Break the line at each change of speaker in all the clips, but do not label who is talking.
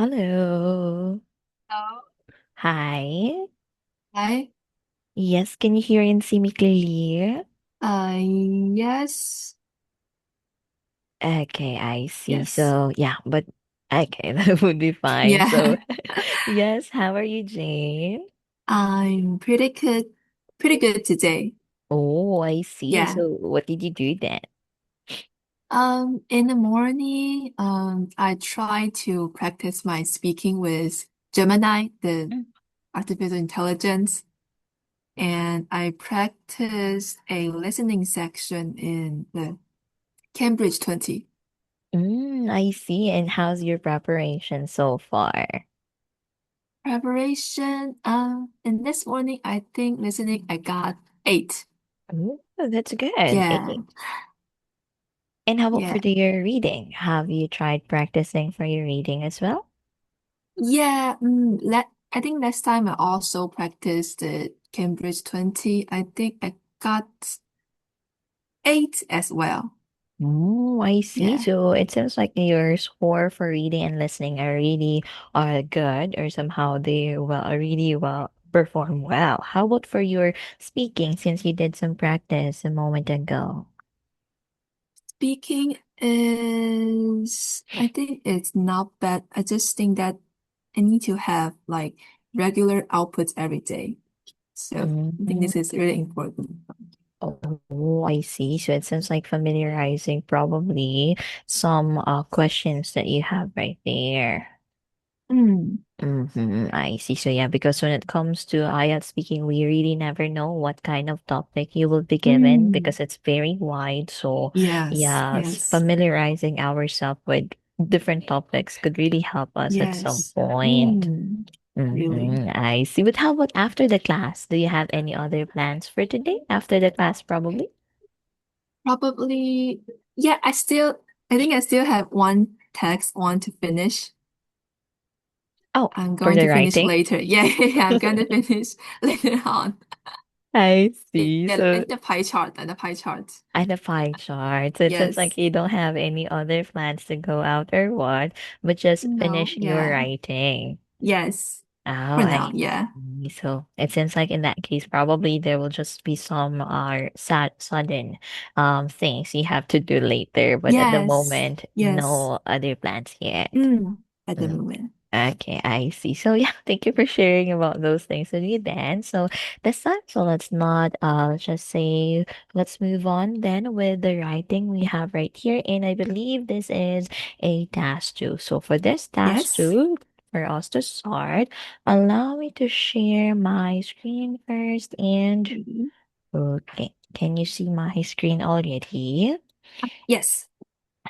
Hello.
Oh,
Hi.
hi.
Yes, can you hear and see me clearly?
Yes,
Okay, I see.
yes,
So, yeah, but okay, that would be fine. So,
yeah.
yes, how are you, Jane?
I'm pretty good today.
Oh, I see.
Yeah.
So, what did you do then?
In the morning, I try to practice my speaking with Gemini, the
Mm,
artificial intelligence, and I practiced a listening section in the Cambridge 20.
I see. And how's your preparation so far?
Preparation, in this morning, I think listening, I got 8.
Oh, that's good.
Yeah.
And how about for
Yeah.
your reading? Have you tried practicing for your reading as well?
Yeah, I think last time I also practiced the Cambridge 20. I think I got 8 as well.
Oh, I see.
Yeah.
So it seems like your score for reading and listening are really good, or somehow they are really well perform well. How about for your speaking, since you did some practice a moment ago?
Speaking is, I think it's not bad. I just think that I need to have like regular outputs every day. So I think
Mm,
this is really important.
oh, I see. So it seems like familiarizing probably some questions that you have right there.
Mm,
I see. So yeah, because when it comes to IELTS speaking, we really never know what kind of topic you will be given
mm,
because it's very wide. So
yes,
yes,
yes,
familiarizing ourselves with different topics could really help us at some
yes.
point.
Really.
I see. But how about after the class? Do you have any other plans for today? After the class, probably?
Probably, yeah, I think I still have one text one to finish.
Oh,
I'm
for
going
the
to finish
writing?
later. Yeah, yeah, I'm going to finish later on.
I see.
In
So
the pie chart.
and a pie chart. So it seems like
Yes.
you don't have any other plans to go out or what, but just
No,
finish your
yeah.
writing.
Yes.
Oh,
For now,
I
yeah.
see. So it seems like in that case, probably there will just be some sudden things you have to do later, but at the
Yes.
moment,
Yes.
no other plans yet.
Mm, at the
Mm.
moment.
Okay, I see. So yeah, thank you for sharing about those things with me, Dan. So this time, so let's not let's just say let's move on then with the writing we have right here. And I believe this is a task two. So for this task
Yes.
two, for us to start, allow me to share my screen first. And
Mhm.
okay, can you see my screen already?
Yes.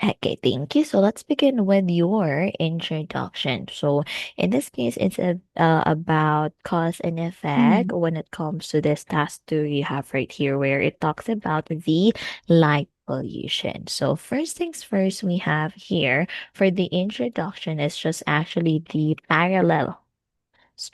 Okay, thank you. So let's begin with your introduction. So in this case, it's about cause and effect
Mm,
when it comes to this task two you have right here, where it talks about the light pollution. So first things first, we have here for the introduction is just actually the parallel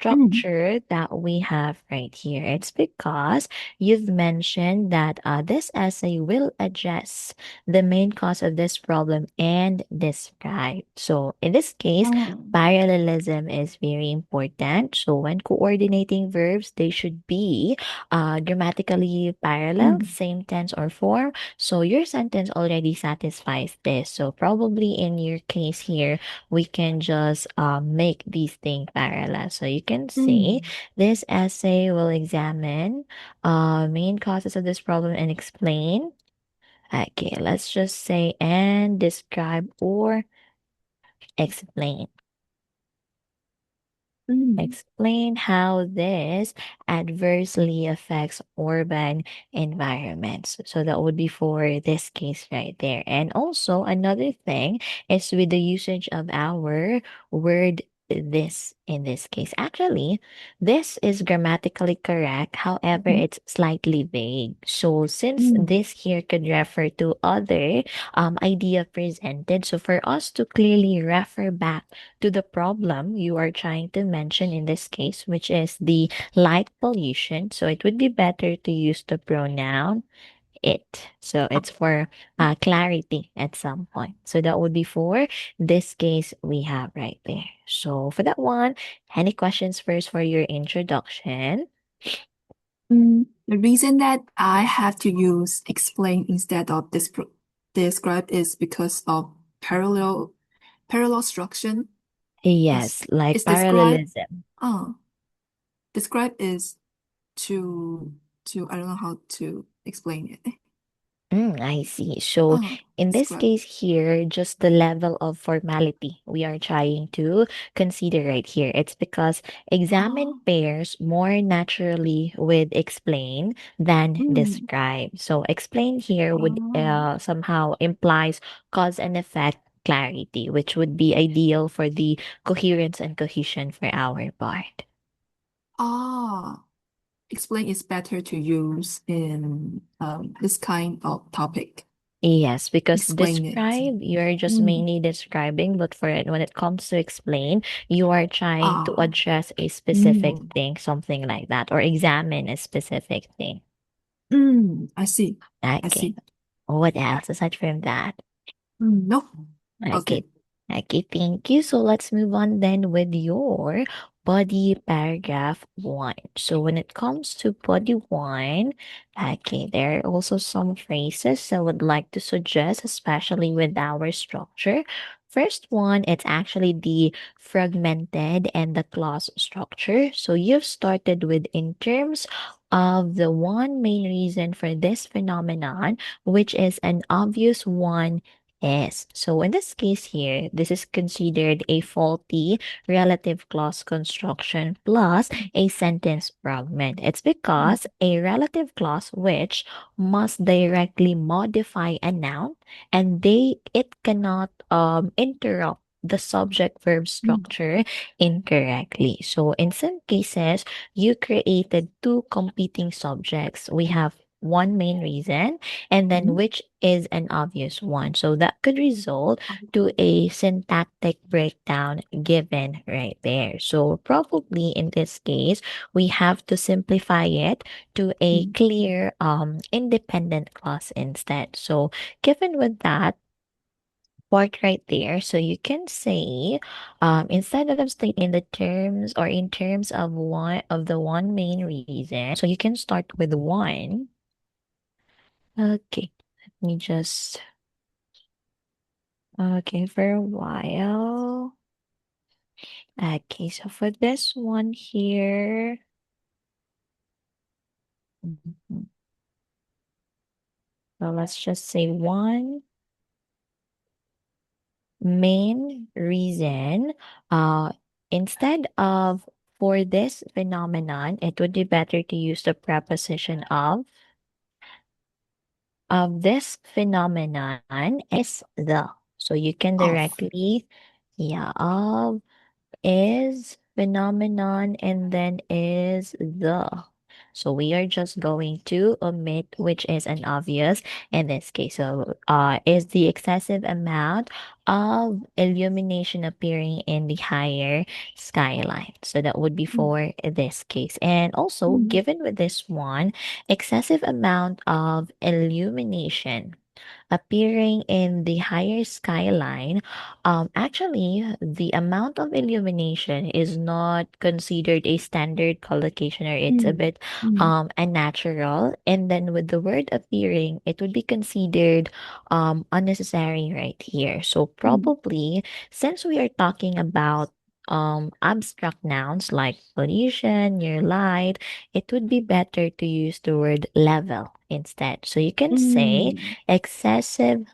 mm,
structure that we have right here. It's because you've mentioned that this essay will address the main cause of this problem and describe. So in this case,
mm,
parallelism is very important. So when coordinating verbs, they should be grammatically parallel,
mm,
same tense or form. So your sentence already satisfies this. So probably in your case here, we can just make these things parallel. So you can say
mm,
this essay will examine main causes of this problem and explain. Okay, let's just say and describe or explain.
mm,
Explain how this adversely affects urban environments. So that would be for this case right there. And also another thing is with the usage of our word this in this case. Actually, this is grammatically correct. However,
mhm,
it's slightly vague. So since
mm,
this here could refer to other idea presented, so for us to clearly refer back to the problem you are trying to mention in this case, which is the light pollution. So it would be better to use the pronoun it. So it's for clarity at some point. So that would be for this case we have right there. So for that one, any questions first for your introduction?
The reason that I have to use explain instead of describe is because of parallel structure.
Yes,
Is
like
is describe
parallelism.
uh describe is to I don't know how to explain it.
I see. So in this
Describe.
case here, just the level of formality we are trying to consider right here. It's because examine
Oh,
pairs more naturally with explain than
mm,
describe. So explain here would
oh,
somehow implies cause and effect clarity, which would be ideal for the coherence and cohesion for our part.
ah. Explain is better to use in this kind of topic.
Yes, because
Explain it.
describe, you're just
Mm.
mainly describing, but for it, when it comes to explain, you are trying to
Ah.
address a specific
Mm.
thing, something like that, or examine a specific thing.
I see. I
Okay.
see.
What else aside from that?
No. All
Okay.
good.
Okay, thank you. So let's move on then with your body paragraph one. So when it comes to body one, okay, there are also some phrases I would like to suggest, especially with our structure. First one, it's actually the fragmented and the clause structure. So you've started with in terms of the one main reason for this phenomenon, which is an obvious one. Yes. So in this case here, this is considered a faulty relative clause construction plus a sentence fragment. It's
Mm.
because a relative clause which must directly modify a noun and it cannot interrupt the subject verb
Mm.
structure incorrectly. So in some cases, you created two competing subjects. We have one main reason and then
Mm.
which is an obvious one. So that could result to a syntactic breakdown given right there. So probably in this case, we have to simplify it to a
Mm.
clear independent clause instead. So given with that, part right there. So you can say, instead of stating the terms or in terms of one of the one main reason, so you can start with one. Okay, let me just okay, for a while. Okay, so for this one here, mhm, so let's just say one main reason. Uh, Instead of for this phenomenon, it would be better to use the preposition of this phenomenon is the. So you can
Off.
directly, yeah, of is phenomenon and then is the. So we are just going to omit which is an obvious in this case. So is the excessive amount of illumination appearing in the higher skyline. So that would be
Mm.
for this case. And also
Mm.
given with this one, excessive amount of illumination appearing in the higher skyline, actually, the amount of illumination is not considered a standard collocation or it's a
Mm.
bit
Mm.
unnatural. And then with the word appearing, it would be considered unnecessary right here. So
Mm.
probably since we are talking about abstract nouns like pollution, near light, it would be better to use the word level instead. So you can say
Mm.
excessive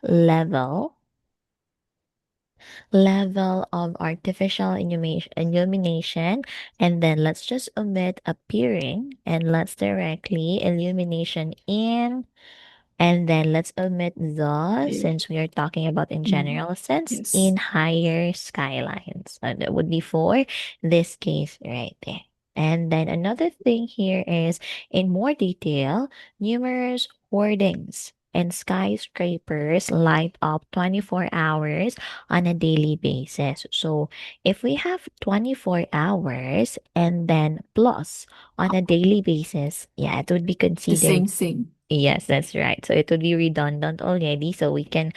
level of artificial illumination, and then let's just omit appearing and let's directly illumination in, and then let's omit the,
Here.
since we are talking about in
Mm.
general sense,
Yes.
in higher skylines. So that would be for this case right there. And then another thing here is in more detail, numerous hoardings and skyscrapers light up 24 hours on a daily basis. So if we have 24 hours and then plus on a daily basis, yeah, it would be
The
considered
same thing.
Yes, that's right. So it would be redundant already. So we can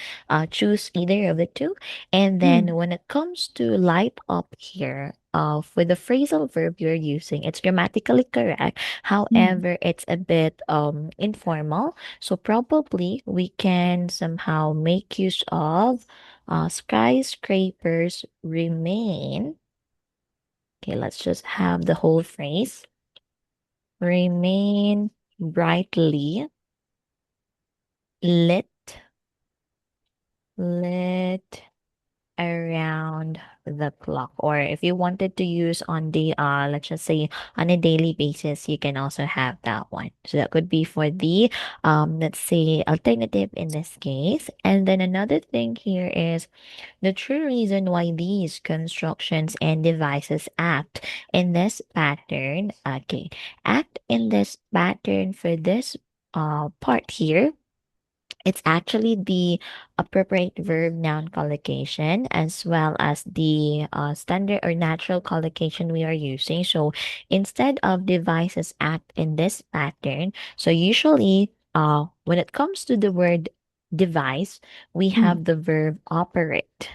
choose either of the two. And then
Mm,
when it comes to light up here, for the phrasal verb you're using, it's grammatically correct.
mm,
However, it's a bit informal. So probably we can somehow make use of skyscrapers remain. Okay, let's just have the whole phrase. Remain brightly lit lit around the clock. Or if you wanted to use on the let's just say on a daily basis, you can also have that one. So that could be for the let's say alternative in this case. And then another thing here is the true reason why these constructions and devices act in this pattern. Okay, act in this pattern for this part here, it's actually the appropriate verb noun collocation as well as the standard or natural collocation we are using. So instead of devices act in this pattern, so usually when it comes to the word device, we
mm,
have the verb operate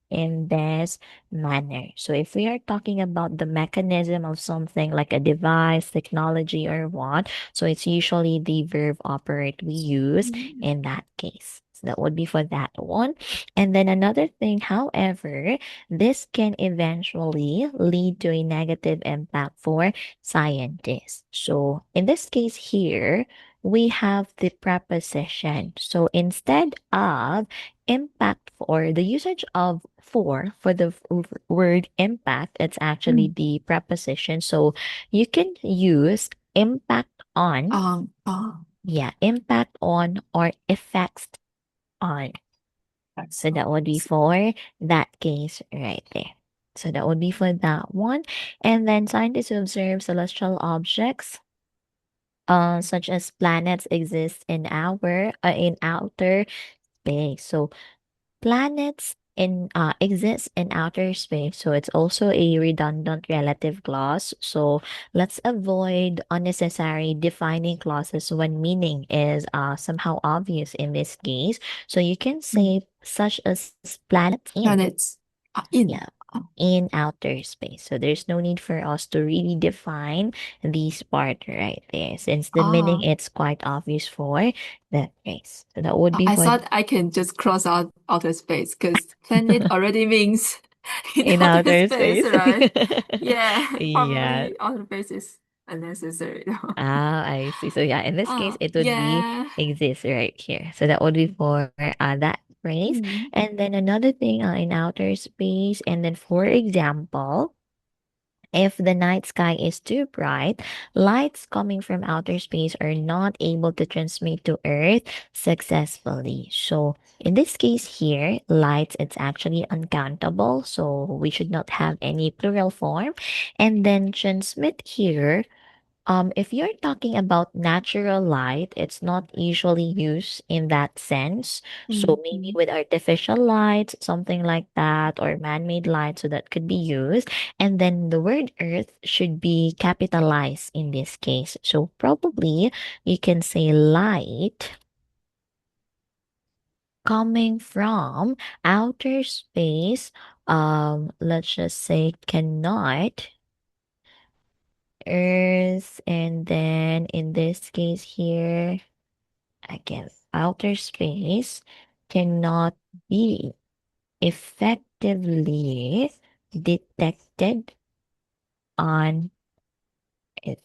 in this manner. So if we are talking about the mechanism of something like a device, technology, or what, so it's usually the verb operate we use
mm,
in that case. So that would be for that one. And then another thing, however, this can eventually lead to a negative impact for scientists. So in this case here, we have the preposition. So instead of impact or the usage of for the word impact, it's actually
mm.
the preposition. So you can use impact on,
Oh,
yeah, impact on or effects on.
that's
So that
all.
would be for that case right there. So that would be for that one. And then scientists observe celestial objects such as planets exist in our in outer space. So planets in exist in outer space, so it's also a redundant relative clause. So let's avoid unnecessary defining clauses when meaning is somehow obvious in this case. So you can
Mm.
say such as planets in,
Planets are in.
yeah,
Oh,
in outer space. So there's no need for us to really define this part right there, since the meaning
oh.
it's quite obvious for that phrase. So that would be
I
for
thought I can just cross out outer space because planet already means in
in
outer
outer
space,
space.
right? Yeah,
Yeah.
probably outer space is unnecessary.
Ah, I see. So yeah, in this case,
Oh,
it would be
yeah.
exist right here. So that would be for that phrase.
Mm,
And then another thing in outer space. And then for example, if the night sky is too bright, lights coming from outer space are not able to transmit to Earth successfully. So in this case here, lights, it's actually uncountable. So we should not have any plural form. And then transmit here, if you're talking about natural light, it's not usually used in that sense. So
mm,
maybe
mm,
with artificial lights, something like that, or man-made light, so that could be used. And then the word earth should be capitalized in this case. So probably you can say light coming from outer space. Let's just say cannot earth, and then in this case here, again, outer space cannot be effectively detected on it.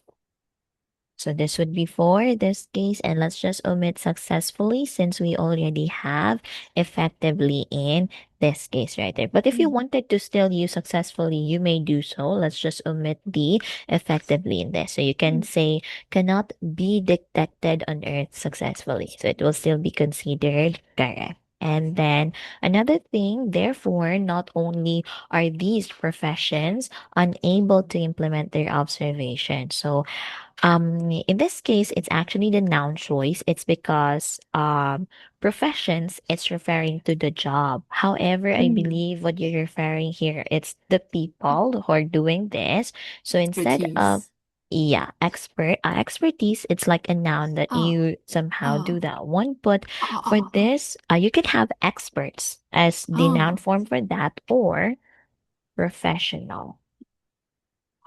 So this would be for this case, and let's just omit successfully since we already have effectively in this case right there. But if you
mm,
wanted to still use successfully, you may do so. Let's just omit the effectively in this. So you can
mm,
say cannot be detected on Earth successfully. So it will still be considered correct. And then another thing, therefore, not only are these professions unable to implement their observation. So in this case, it's actually the noun choice. It's because professions, it's referring to the job. However, I
mm.
believe what you're referring here, it's the people who are doing this. So instead of
Expertise.
Yeah, expertise, it's like a noun that
Oh,
you somehow do
oh,
that one. But
oh,
for
oh, oh,
this, you could have experts as the noun
oh,
form for that, or professional.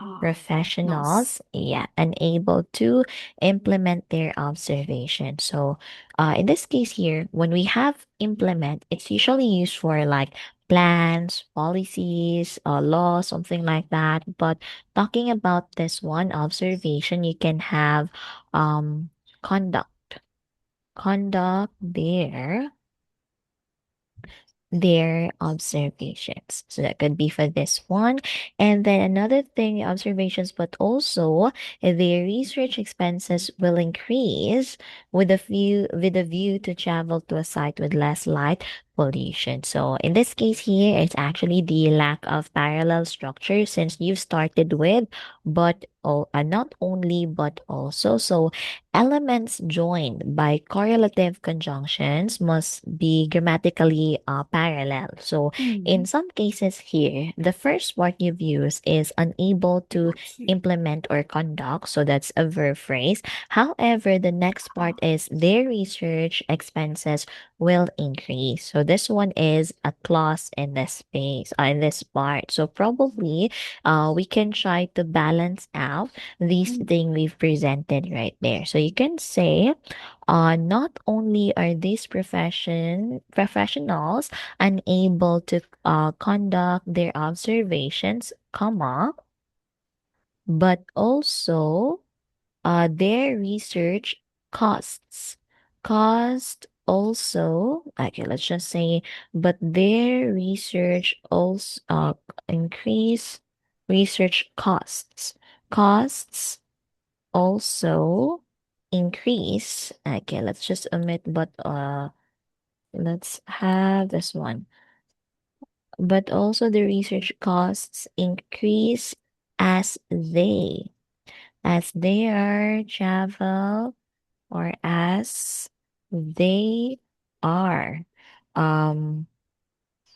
oh, knows.
Professionals, yeah, unable to implement their observation. So, in this case here, when we have implement, it's usually used for like plans, policies, laws, something like that. But talking about this one observation, you can have conduct. Conduct their observations. So that could be for this one. And then another thing, observations, but also their research expenses will increase with a view to travel to a site with less light pollution. So in this case here, it's actually the lack of parallel structure since you started with but not only but also. So elements joined by correlative conjunctions must be grammatically parallel. So, in
Mm,
some cases here, the first part you've used is unable to
okay.
implement or conduct. So, that's a verb phrase. However, the next part
Oh,
is their research expenses will increase. So, this one is a clause in this space, in this part. So, probably we can try to balance out these
mm,
thing we've presented right there. So you can say, not only are these professionals unable to conduct their observations, comma, but also their research costs. Cost also, okay, let's just say, but their research also increase research costs. Costs also increase. Okay, let's just omit, but let's have this one. But also the research costs increase as they are travel or as they are um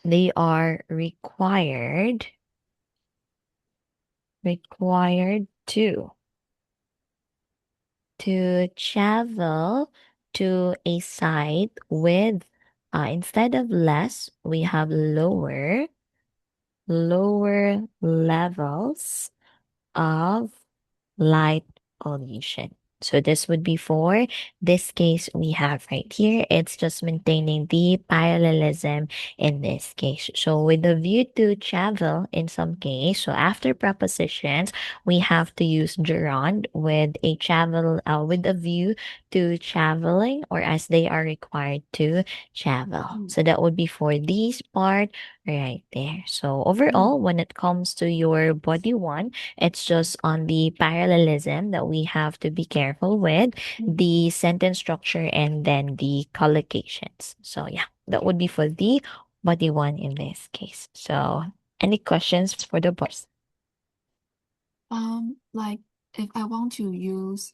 they are required to travel to a site with instead of less we have lower levels of light pollution. So this would be for this case we have right here. It's just maintaining the parallelism in this case. So with the view to travel in some case, so after prepositions, we have to use gerund with a travel with a view to traveling or as they are required to travel.
mm,
So that would be for this part right there. So
mm,
overall, when it comes to your body one, it's just on the parallelism that we have to be careful with,
mm.
the sentence structure, and then the collocations. So, yeah, that would be for the body one in this case. So, any questions for the boss?
Like if I want to use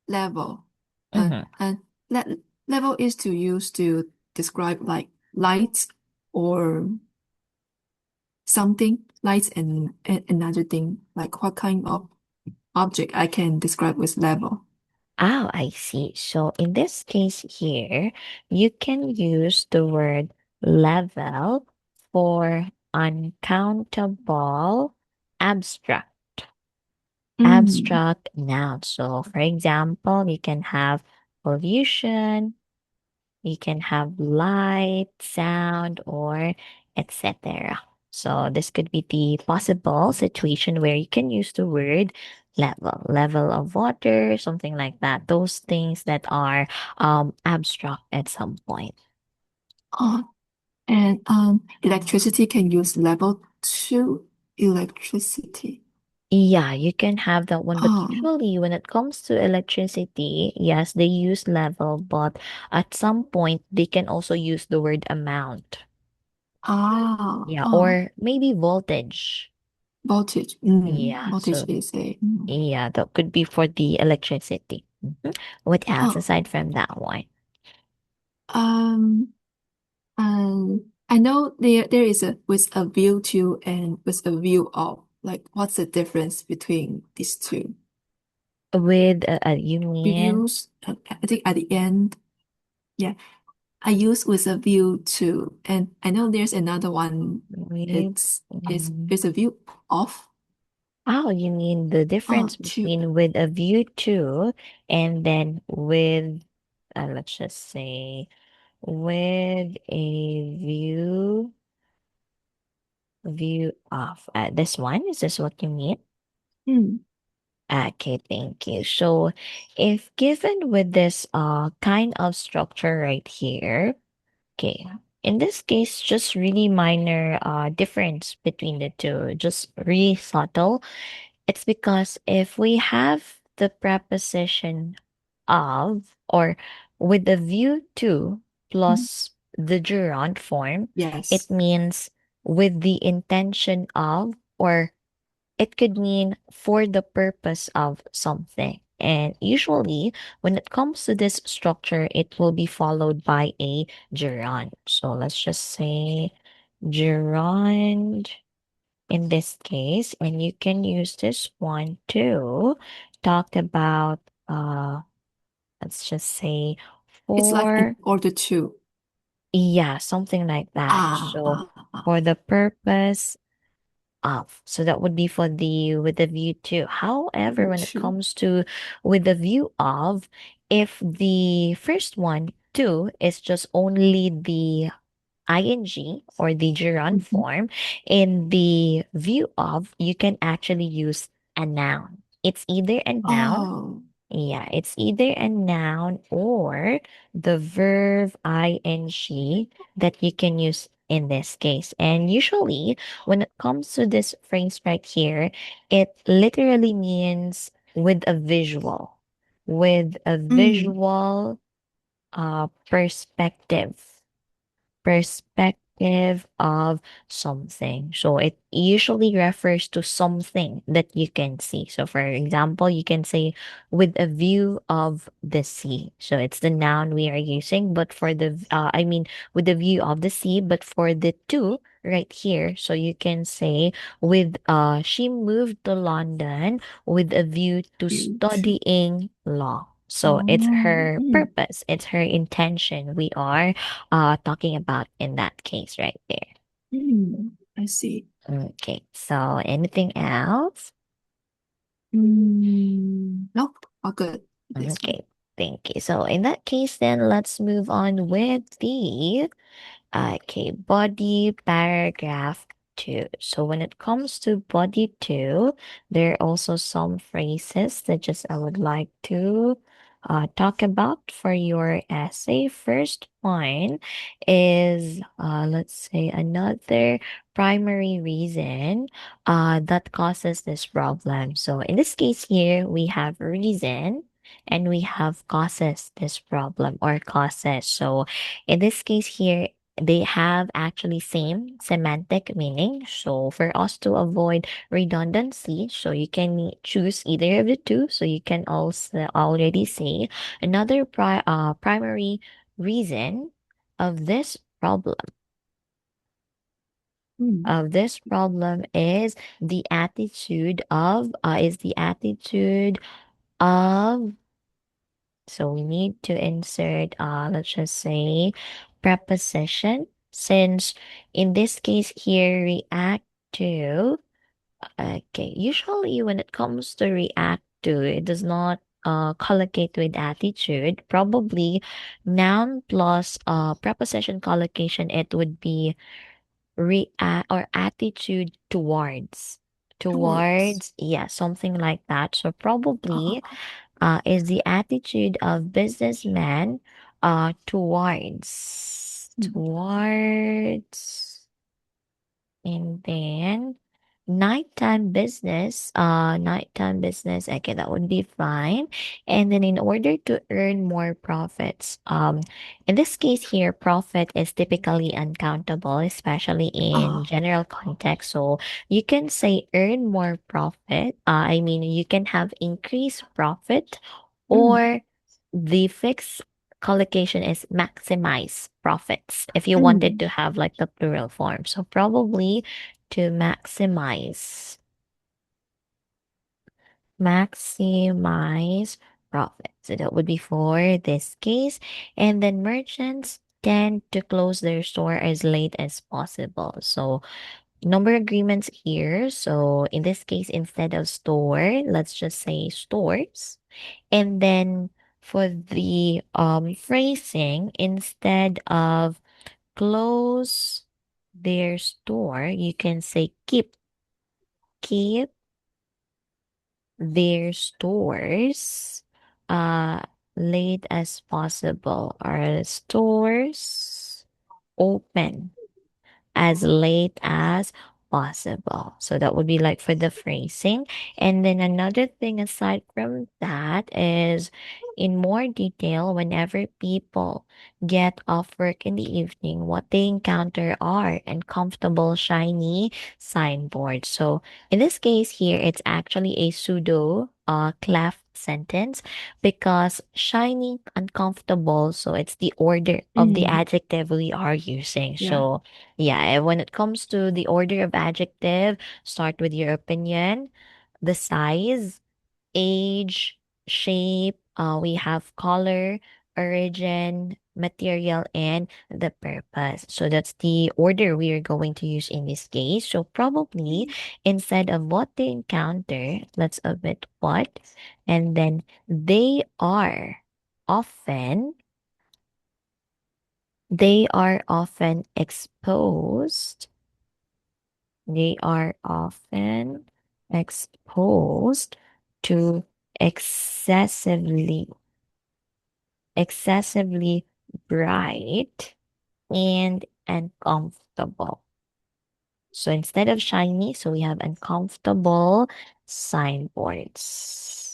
level,
Mm-hmm.
and level is to use to describe like light or something, light and another thing, like what kind of object I can describe with level.
Oh, I see. So, in this case here, you can use the word level for uncountable abstract.
Mm.
Abstract noun. So, for example, you can have pollution, you can have light, sound, or etc. So, this could be the possible situation where you can use the word level of water, something like that. Those things that are abstract at some point.
Uh, and electricity can use level two electricity.
Yeah, you can have that one, but
Um,
usually when it comes to electricity, yes, they use level, but at some point they can also use the word amount. Yeah,
oh,
or maybe voltage.
voltage.
Yeah,
Voltage
so
is a.
yeah, that could be for the electricity. Mhm. What else
Oh,
aside from that one?
um, I know there is a with a view to and with a view of. Like, what's the difference between these two?
With you mean
Views, I think at the end, yeah, I use with a view to, and I know there's another one.
with
It's a view of,
oh, you mean the difference
to.
between with a view to and then with let's just say with a view of this one, is this what you mean?
Mm,
Okay, thank you. So if given with this kind of structure right here, okay, in this case, just really minor difference between the two, just really subtle. It's because if we have the preposition of or with the view to
mm,
plus the gerund form, it
yes.
means with the intention of, or it could mean for the purpose of something. And usually, when it comes to this structure, it will be followed by a gerund. So let's just say gerund in this case, and you can use this one to talk about let's just say
It's like in
for
order to.
yeah, something like that. So for the purpose of. So that would be for the with the view to. However,
View
when it
to.
comes to with the view of, if the first one, to, is just only the ing or the gerund
Mhm.
form, in the view of, you can actually use a noun. It's either a noun.
Oh,
Yeah, it's either a noun or the verb ing that you can use in this case. And usually, when it comes to this phrase right here, it literally means with a visual, with a
mm,
visual perspective of something. So it usually refers to something that you can see. So for example, you can say with a view of the sea. So it's the noun we are using, but for the I mean with the view of the sea, but for the to right here, so you can say with she moved to London with a view to
view to.
studying law. So it's
Oh,
her purpose, it's her intention. We are talking about in that case right there.
I see.
Okay, so anything else?
No, all good. This one.
Okay, thank you. So in that case, then let's move on with the okay, body paragraph two. So when it comes to body two, there are also some phrases that just I would like to talk about for your essay. First one is let's say another primary reason that causes this problem. So in this case here, we have reason and we have causes this problem or causes. So in this case here, they have actually same semantic meaning. So for us to avoid redundancy, so you can choose either of the two. So you can also already say another primary reason of this problem
Mm,
is the attitude of. So we need to insert, let's just say, preposition. Since in this case here, react to, okay, usually when it comes to react to, it does not collocate with attitude. Probably noun plus preposition collocation, it would be react or attitude towards.
towards.
Towards, yeah, something like that. So probably is the attitude of businessmen
Mm,
towards and then nighttime business, okay, that would be fine. And then in order to earn more profits, in this case here, profit is typically uncountable, especially in
ah,
general context. So you can say earn more profit. I mean, you can have increased profit,
mm,
or the fixed collocation is maximize profits if you wanted
mm,
to have like the plural form. So probably to maximize maximize profit. So that would be for this case. And then merchants tend to close their store as late as possible. So number agreements here. So in this case, instead of store, let's just say stores. And then for the phrasing, instead of close their store, you can say keep their stores uh late as possible. Our stores open as late as possible. So that would be like for the phrasing. And then another thing aside from that is in more detail, whenever people get off work in the evening, what they encounter are uncomfortable, shiny signboards. So in this case here, it's actually a pseudo cleft sentence because shiny, uncomfortable. So it's the order of the
Mm,
adjective we are using.
yeah.
So yeah, and when it comes to the order of adjective, start with your opinion, the size, age, shape, we have color, origin, material, and the purpose. So that's the order we are going to use in this case. So probably instead of what they encounter, let's omit what, and then often they are often exposed they are often exposed to excessively excessively bright and uncomfortable. So instead of shiny, so we have uncomfortable signboards.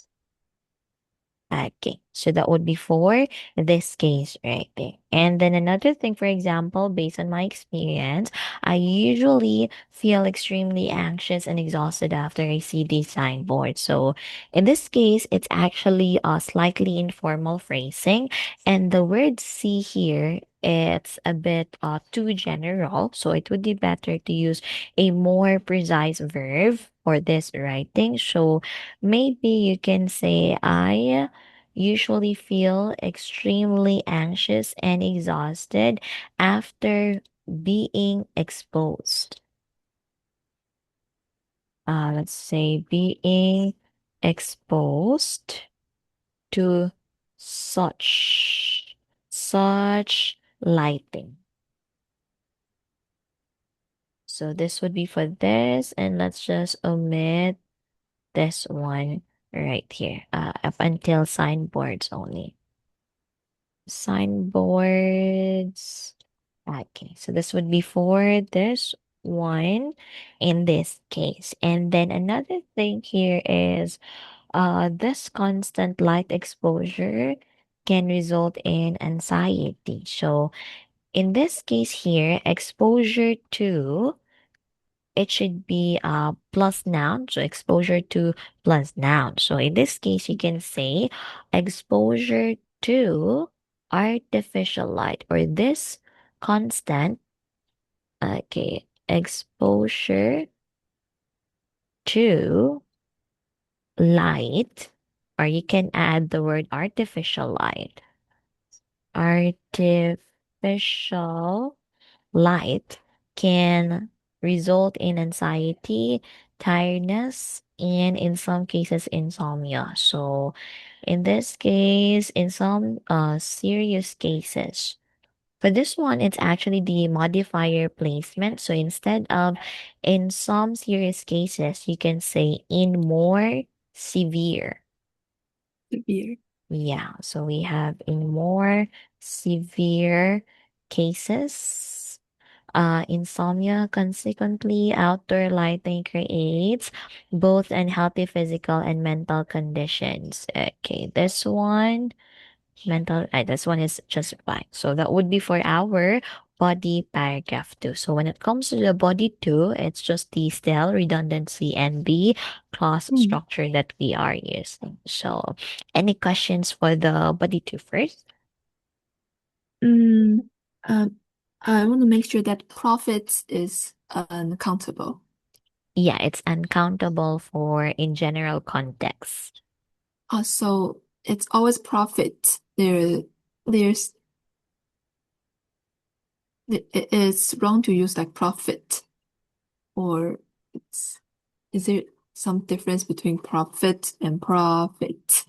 Okay, so that would be for this case right there. And then another thing, for example, based on my experience, I usually feel extremely anxious and exhausted after I see these signboards. So in this case, it's actually a slightly informal phrasing. And the word see here, it's a bit too general. So it would be better to use a more precise verb for this writing. So maybe you can say, I usually feel extremely anxious and exhausted after being exposed. Let's say being exposed to such lighting. So this would be for this, and let's just omit this one right here, up until signboards only. Signboards. Okay, so this would be for this one in this case. And then another thing here is this constant light exposure can result in anxiety. So in this case here, exposure to it should be plus noun. So exposure to plus noun. So in this case, you can say exposure to artificial light or this constant, okay, exposure to light, or you can add the word artificial light. Artificial light can result in anxiety, tiredness, and in some cases, insomnia. So, in this case, in some serious cases, for this one, it's actually the modifier placement. So, instead of in some serious cases, you can say in more severe.
Severe.
Yeah, so we have in more severe cases. Insomnia, consequently, outdoor lighting creates both unhealthy physical and mental conditions. Okay, this one is just fine. So that would be for our body paragraph two. So when it comes to the body two, it's just the style, redundancy, and the clause
Mm.
structure that we are using. So any questions for the body two first?
Mm, I want to make sure that profits is uncountable.
Yeah, it's uncountable for in general context.
So it's always profit. There's it's wrong to use like profit, or it's is there some difference between profit and profit?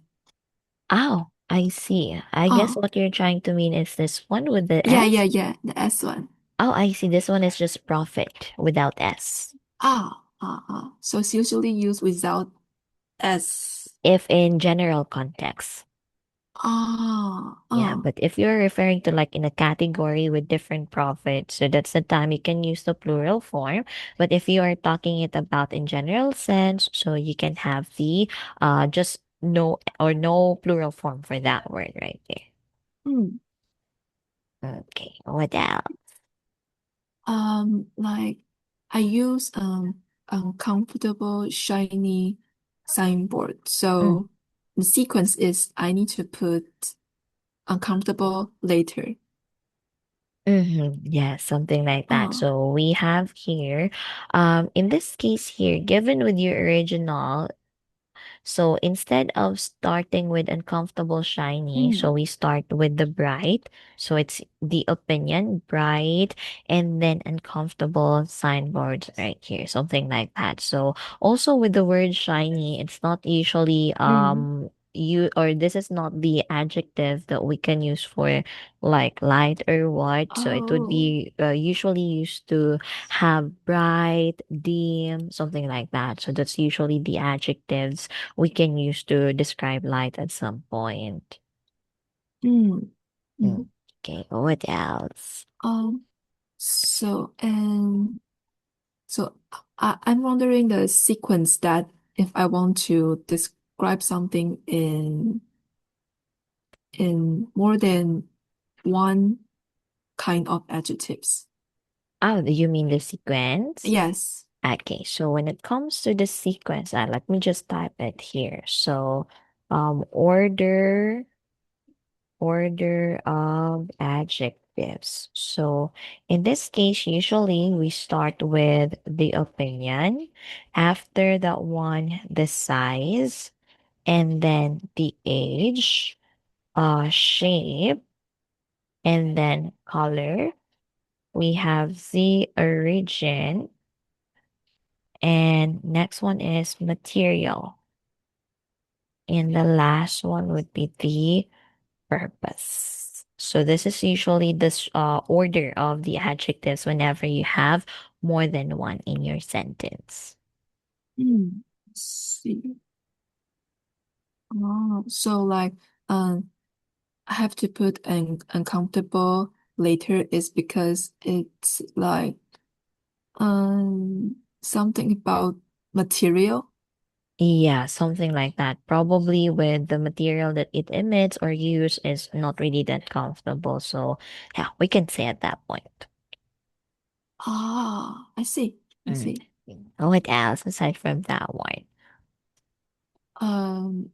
Oh, I see. I guess
Oh,
what you're trying to mean is this one with the
yeah, yeah,
S.
yeah, the S one.
Oh, I see. This one is just profit without S.
So it's usually used without S.
If in general context. Yeah,
Oh.
but if you're referring to like in a category with different profits, so that's the time you can use the plural form. But if you are talking it about in general sense, so you can have the just no or no plural form for that word right
Hmm.
there. Okay, what else?
Like I use uncomfortable shiny signboard.
Mm.
So the sequence is I need to put uncomfortable later.
Mm-hmm. Yeah, something like that.
Oh,
So we have here, in this case here, given with your original, so instead of starting with uncomfortable shiny, so
mm,
we start with the bright. So it's the opinion, bright, and then uncomfortable signboards right here, something like that. So also with the word shiny, it's not usually
mm.
you or this is not the adjective that we can use for like light or what. So it would
Oh,
be usually used to have bright, dim, something like that. So that's usually the adjectives we can use to describe light at some point.
mm,
Mm.
mm.
Okay, what else?
Um, so I'm wondering the sequence that if I want to describe something in more than one kind of adjectives.
Oh, do you mean the sequence?
Yes.
Okay, so when it comes to the sequence, let me just type it here. So, order of adjectives. So, in this case, usually we start with the opinion. After that one, the size, and then the age, shape, and then color. We have the origin, and next one is material. And the last one would be the purpose. So this is usually this order of the adjectives whenever you have more than one in your sentence.
Hmm. See. So like I have to put an uncomfortable later is because it's like something about material.
Yeah, something like that. Probably with the material that it emits or use is not really that comfortable. So yeah, we can say at that point.
I see. I
Mm.
see.
What else aside from that one?
Um,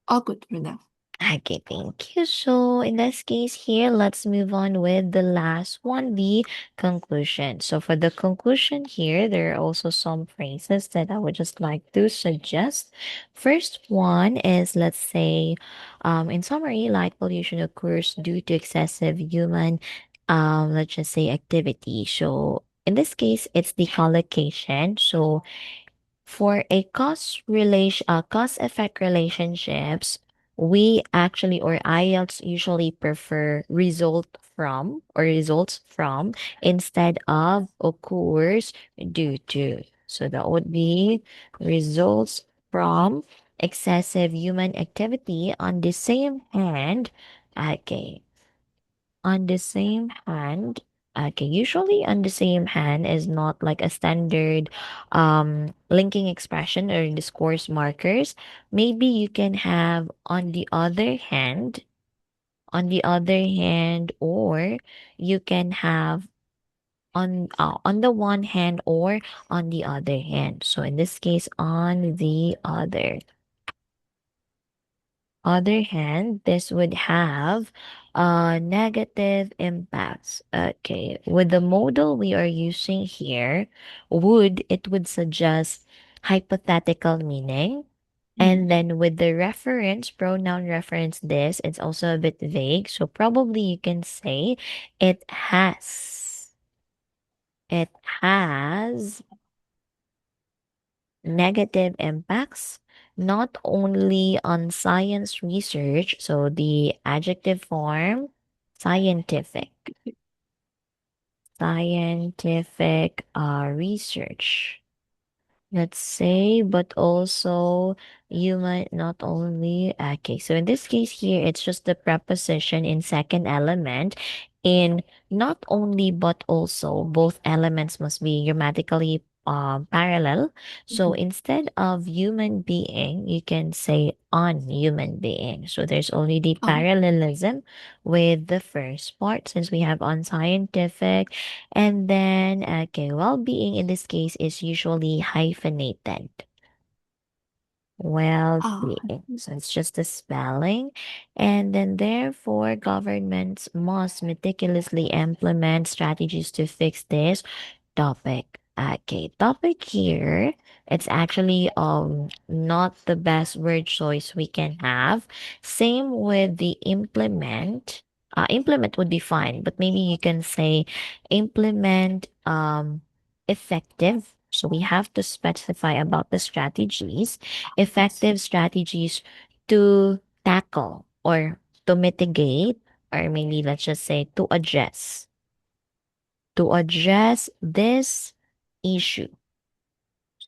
all good for now.
Okay, thank you. So in this case here, let's move on with the last one, the conclusion. So for the conclusion here, there are also some phrases that I would just like to suggest. First one is, let's say, in summary, light pollution occurs due to excessive human, let's just say activity. So in this case, it's the collocation. So for a cause effect relationships, we actually or IELTS usually prefer result from or results from instead of occurs due to. So that would be results from excessive human activity. On the same hand, okay, on the same hand, okay, usually on the same hand is not like a standard linking expression or discourse markers. Maybe you can have on the other hand, or you can have on the one hand or on the other hand. So in this case, on the other. other hand, this would have negative impacts. Okay, with the modal we are using here, it would suggest hypothetical meaning.
Mm.
And then with the reference, pronoun reference this, it's also a bit vague. So probably you can say it has. It has negative impacts not only on science research, so the adjective form scientific, research, let's say, but also you might not only, okay, so in this case here, it's just the preposition in second element. In not only but also, both elements must be grammatically parallel. So
Mm.
instead of human being, you can say on human being. So there's already
Oh,
parallelism with the first part since we have unscientific, and then, okay, well-being in this case is usually hyphenated.
ah,
Well-being. So it's just the spelling. And then, therefore, governments must meticulously implement strategies to fix this topic. Okay, topic here. It's actually not the best word choice we can have. Same with the implement. Implement would be fine, but maybe you can say implement effective. So we have to specify about the strategies,
I see.
effective strategies to tackle or to mitigate, or maybe let's just say to address this issue.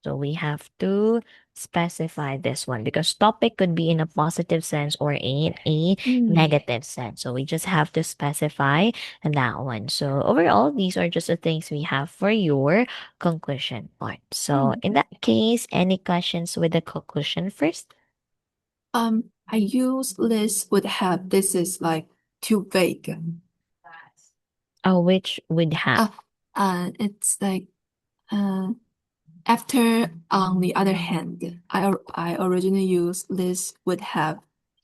So we have to specify this one because topic could be in a positive sense or in a
Mm.
negative sense. So we just have to specify that one. So overall, these are just the things we have for your conclusion part. So
Mm.
in that case, any questions with the conclusion first?
I use this would have. This is like too vague.
Which would have.
Uh, it's like uh, after on the other hand, I originally used this would have,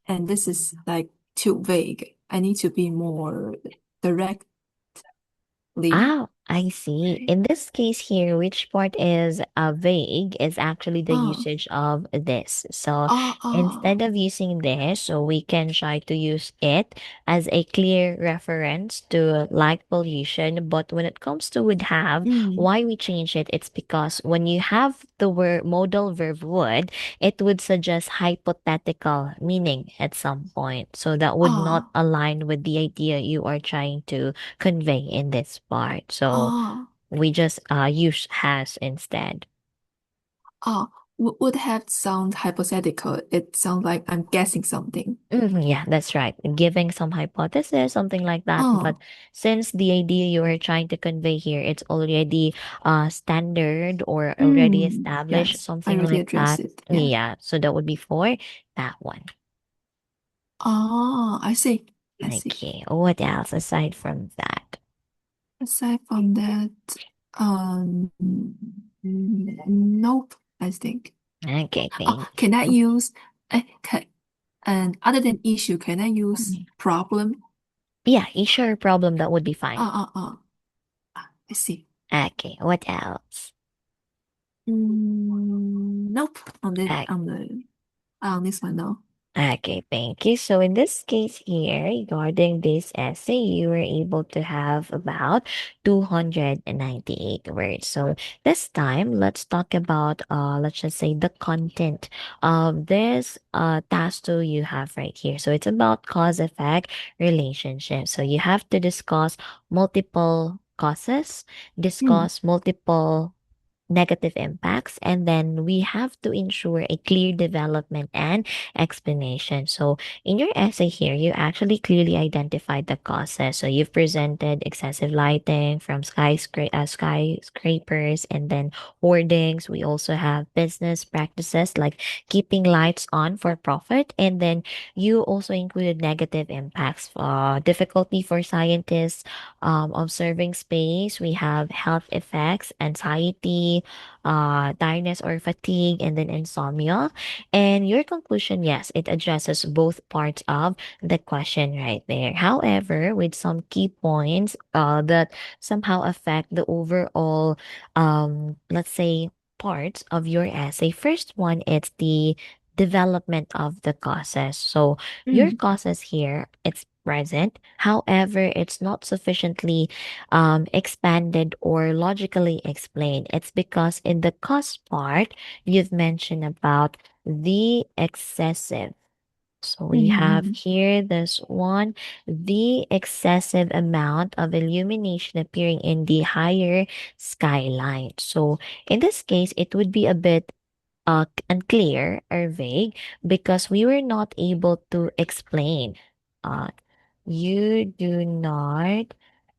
and this is like too vague. I need to be more directly.
Ah, I see. In this case here, which part is vague is actually the
Oh,
usage of this. So
oh,
instead
oh.
of using this, so we can try to use it as a clear reference to light pollution. But when it comes to would have,
Mm.
why we change it, it's because when you have the word modal verb would, it would suggest hypothetical meaning at some point. So that would not
Oh,
align with the idea you are trying to convey in this part. So
oh,
we just use has instead.
oh. Would have sound hypothetical. It sounds like I'm guessing something.
Yeah, that's right. Giving some hypothesis, something like that. But
Oh,
since the idea you are trying to convey here, it's already standard or already established,
yes, I
something
already
like
addressed
that.
it. Yeah.
Yeah, so that would be for that one.
Oh, I see. I see.
Okay, what else aside from that?
Aside from that, nope, I think.
Okay,
Oh,
thank
can I
you.
use, and other than issue, can I use problem?
Yeah, issue problem, that would be fine.
I see.
Okay, what else?
Nope, on this one, no.
Okay, thank you. So in this case here, regarding this essay, you were able to have about 298 words. So this time, let's talk about let's just say the content of this task two you have right here. So it's about cause effect relationship. So you have to discuss multiple causes,
Mm.
discuss multiple negative impacts, and then we have to ensure a clear development and explanation. So in your essay here, you actually clearly identified the causes. So you've presented excessive lighting from skyscrapers, and then hoardings. We also have business practices like keeping lights on for profit, and then you also included negative impacts, difficulty for scientists observing space. We have health effects, anxiety, the tiredness or fatigue, and then insomnia. And your conclusion, yes, it addresses both parts of the question right there. However, with some key points that somehow affect the overall, let's say, parts of your essay. First one, it's the development of the causes. So your
Mm.
causes here, it's present. However, it's not sufficiently expanded or logically explained. It's because in the cause part, you've mentioned about the excessive. So we have
Mm.
here this one, the excessive amount of illumination appearing in the higher skyline. So in this case, it would be a bit unclear or vague because we were not able to explain. Uh, you do not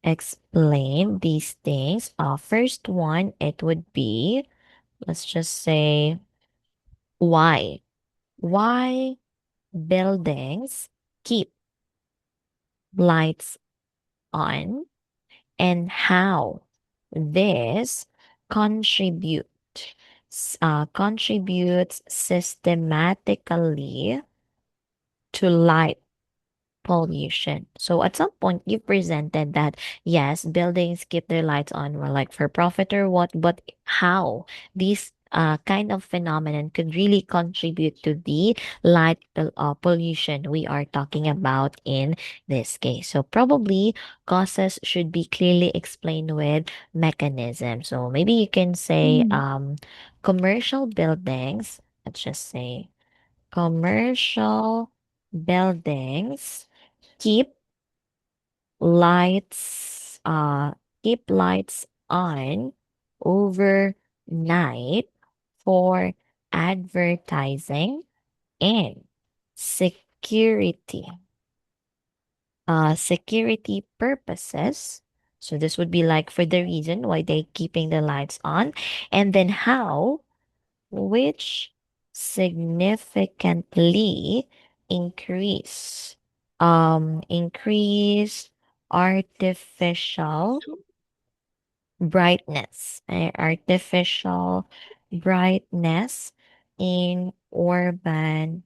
explain these things. First one, it would be, let's just say, why? Why buildings keep lights on and how this contribute contributes systematically to light pollution. So at some point you presented that yes, buildings keep their lights on or like for profit or what, but how these kind of phenomenon could really contribute to the pollution we are talking about in this case. So probably causes should be clearly explained with mechanism. So maybe you can say
Mm.
commercial buildings, let's just say commercial buildings keep lights keep lights on overnight for advertising and security security purposes. So this would be like for the reason why they keeping the lights on, and then how which significantly increase increase artificial artificial brightness in urban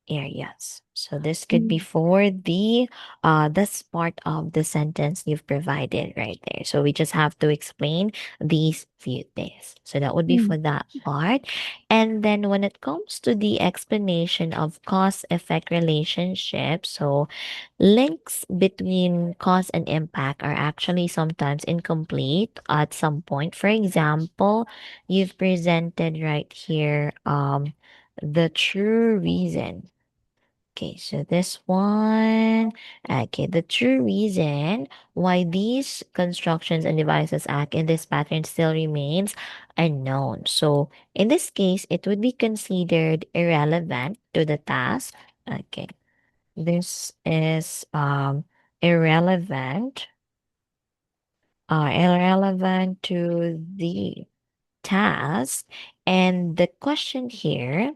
areas. So this could be
Mm.
for the that's part of the sentence you've provided right there. So we just have to explain these few things. So that would be for
Mm.
that part. And then when it comes to the explanation of cause effect relationship, so links between cause and impact are actually sometimes incomplete at some point. For example, you've presented right here the true reason. Okay, so this one, okay, the true reason why these constructions and devices act in this pattern still remains unknown. So in this case, it would be considered irrelevant to the task. Okay, this is irrelevant, irrelevant to the task. And the question here,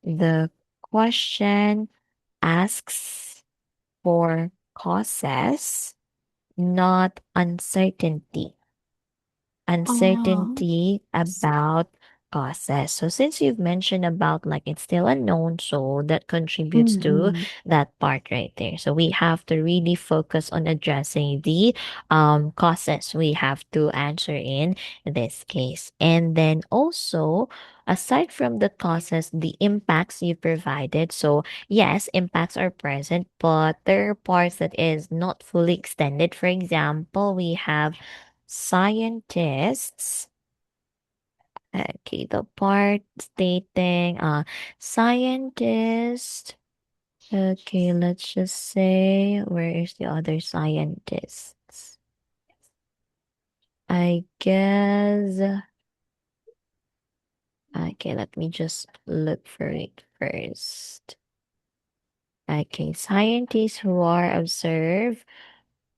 the question asks for causes, not uncertainty.
Oh.
Uncertainty about causes. So since you've mentioned about like it's still unknown, so that contributes to
Mm.
that part right there. So we have to really focus on addressing the causes we have to answer in this case. And then also aside from the causes, the impacts you provided. So yes, impacts are present, but there are parts that is not fully extended. For example, we have scientists. Okay, the part stating scientist. Okay, let's just say where is the other scientists? I guess okay, let me just look for it first. Okay, scientists who are observed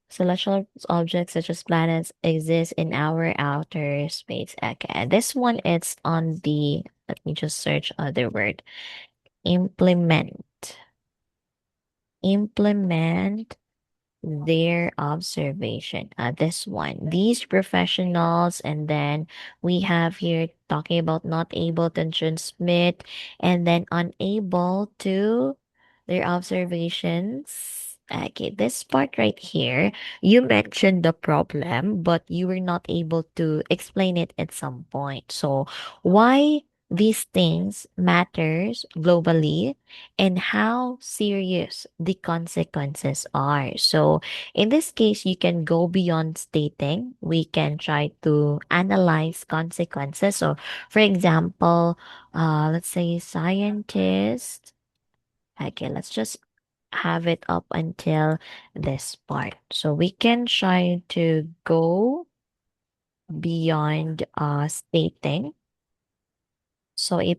celestial objects such as planets exist in our outer space. Okay, this one it's on the, let me just search other word. Implement. Implement their observation. This one, these professionals, and then we have here talking about not able to transmit, and then unable to their observations. Okay, this part right here, you mentioned the problem, but you were not able to explain it at some point. So, why these things matters globally and how serious the consequences are. So, in this case, you can go beyond stating. We can try to analyze consequences. So, for example, let's say scientists. Okay, let's just have it up until this part. So we can try to go beyond stating. So a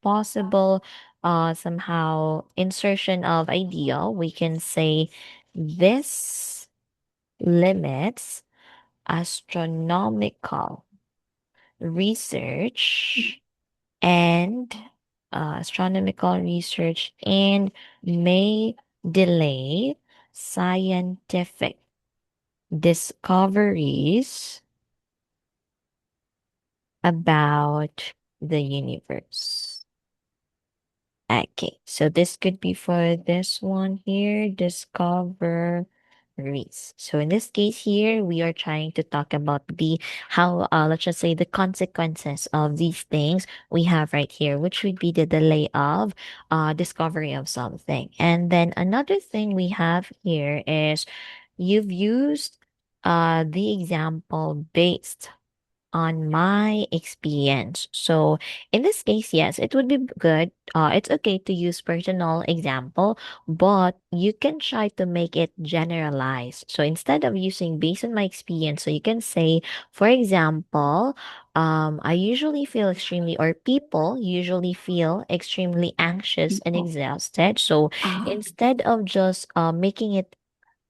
possible somehow insertion of idea, we can say this limits astronomical research and astronomical research and may delay scientific discoveries about the universe. Okay, so this could be for this one here, discoveries. So in this case here, we are trying to talk about the how let's just say the consequences of these things we have right here, which would be the delay of discovery of something. And then another thing we have here is you've used the example based on my experience. So in this case, yes, it would be good. It's okay to use personal example, but you can try to make it generalized. So instead of using based on my experience, so you can say, for example, I usually feel extremely, or people usually feel extremely anxious and
People.
exhausted. So
Ah,
instead of just making it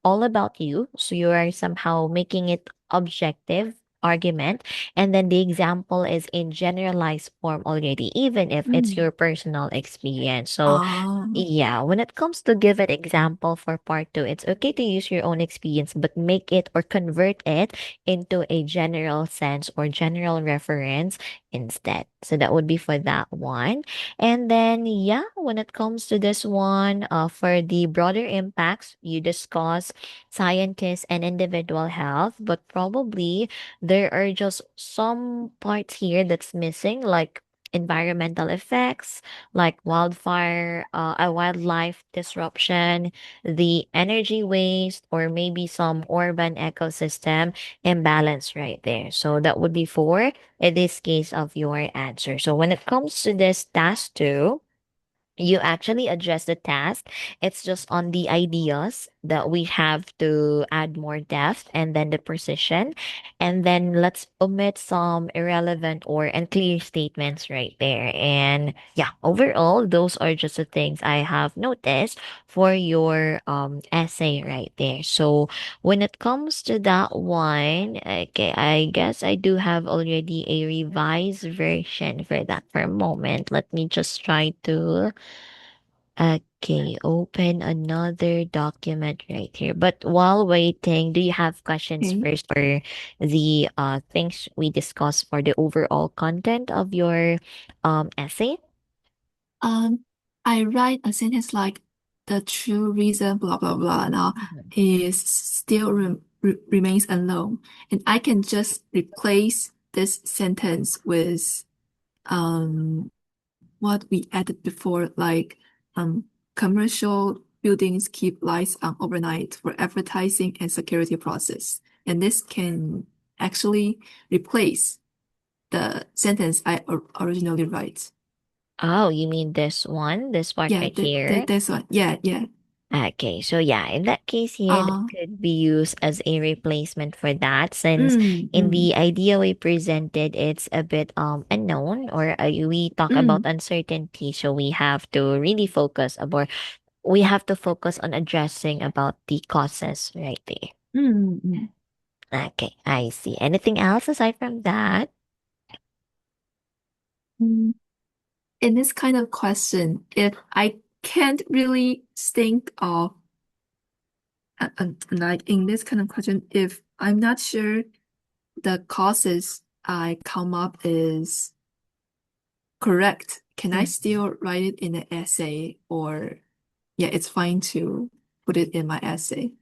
all about you. So you are somehow making it objective argument. And then the example is in generalized form already, even if it's
mm,
your personal experience. So
ah,
yeah, when it comes to give an example for part two, it's okay to use your own experience, but make it or convert it into a general sense or general reference instead. So that would be for that one. And then, yeah, when it comes to this one, for the broader impacts, you discuss scientists and individual health, but probably there are just some parts here that's missing, like environmental effects like a wildlife disruption, the energy waste, or maybe some urban ecosystem imbalance right there. So that would be for in this case of your answer. So when it comes to this task two, you actually address the task. It's just on the ideas that we have to add more depth and then the precision. And then let's omit some irrelevant or unclear statements right there. And yeah, overall, those are just the things I have noticed for your essay right there. So when it comes to that one, okay, I guess I do have already a revised version for that for a moment. Let me just try to okay, open another document right here. But while waiting, do you have questions
okay.
first for the things we discussed for the overall content of your essay?
Um, I write a sentence like the true reason, blah blah blah, now
Mhm.
is still remains unknown, and I can just replace this sentence with what we added before, like commercial buildings keep lights on overnight for advertising and security process, and this can actually replace the sentence I originally write.
Oh, you mean this one, this part
Yeah,
right here?
that's one. Yeah, yeah.
Okay, so yeah, in that case here, that
Uh,
could be used as a replacement for that since
mm,
in
mm,
the idea we presented, it's a bit unknown or we talk about
mm,
uncertainty, so we have to really focus about we have to focus on addressing about the causes right there.
mm, mm.
Okay, I see. Anything else aside from that?
Mm. In this kind of question, if I can't really think of like in this kind of question, if I'm not sure the causes I come up is correct, can I still write it in an essay or yeah, it's fine to put it in my essay?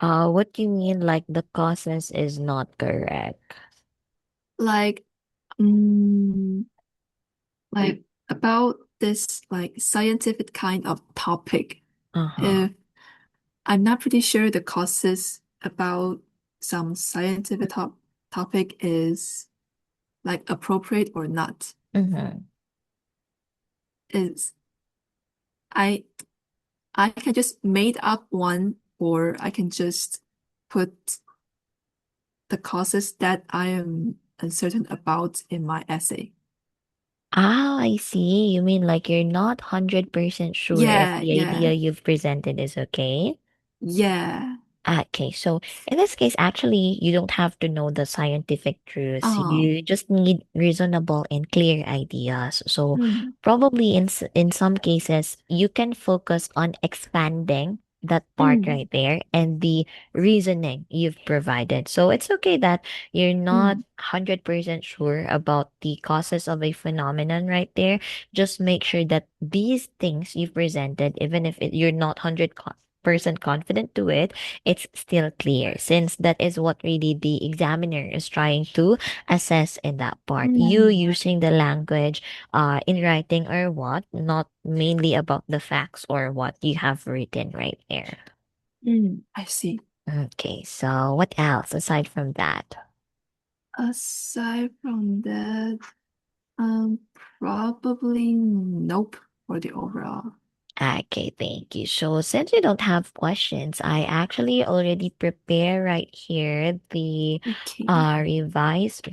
What do you mean like the causes is not correct?
Like, mm, like about this like scientific kind of topic.
Uh-huh.
If I'm not pretty sure the causes about some scientific topic is like appropriate or not.
Mm-hmm.
Is I I can just made up one or I can just put the causes that I am uncertain about in my essay.
Ah, I see. You mean like you're not 100% sure if
Yeah,
the idea
yeah,
you've presented is okay?
yeah.
Okay, so in this case, actually, you don't have to know the scientific truths.
Oh,
You just need reasonable and clear ideas. So
mm,
probably in some cases, you can focus on expanding that part
mm,
right there and the reasoning you've provided. So it's okay that you're not
mm,
100% sure about the causes of a phenomenon right there. Just make sure that these things you've presented, even if you're not 100% confident to it, it's still clear since that is what really the examiner is trying to assess in that part. You
mm,
using the language in writing or what, not mainly about the facts or what you have written right there.
I see.
Okay, so what else aside from that?
Aside from that, probably nope for the overall.
Okay, thank you. So since you don't have questions, I actually already prepare right here the
Okay.
revised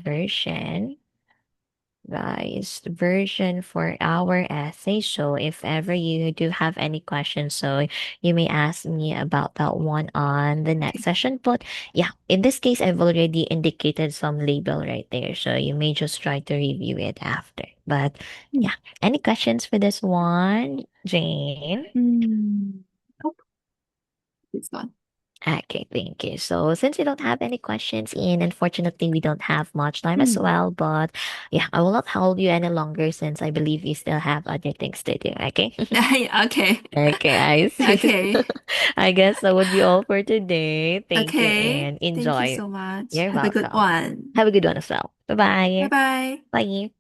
version for our essay. So if ever you do have any questions, so you may ask me about that one on the next
Okay.
session. But yeah, in this case, I've already indicated some label right there. So you may just try to review it after. But
Hmm.
yeah, any questions for this one, Jane?
Nope, it's gone.
Okay, thank you. So since you don't have any questions in, unfortunately, we don't have much time as
Hmm.
well. But yeah, I will not hold you any longer since I believe you still have other things to do. Okay.
Okay.
Okay, I see.
Okay.
I guess that would be all for today. Thank you
Okay.
and
Thank you
enjoy.
so much.
You're
Have a good
welcome.
one.
Have a good one as well.
Bye
Bye-bye.
bye.
Bye.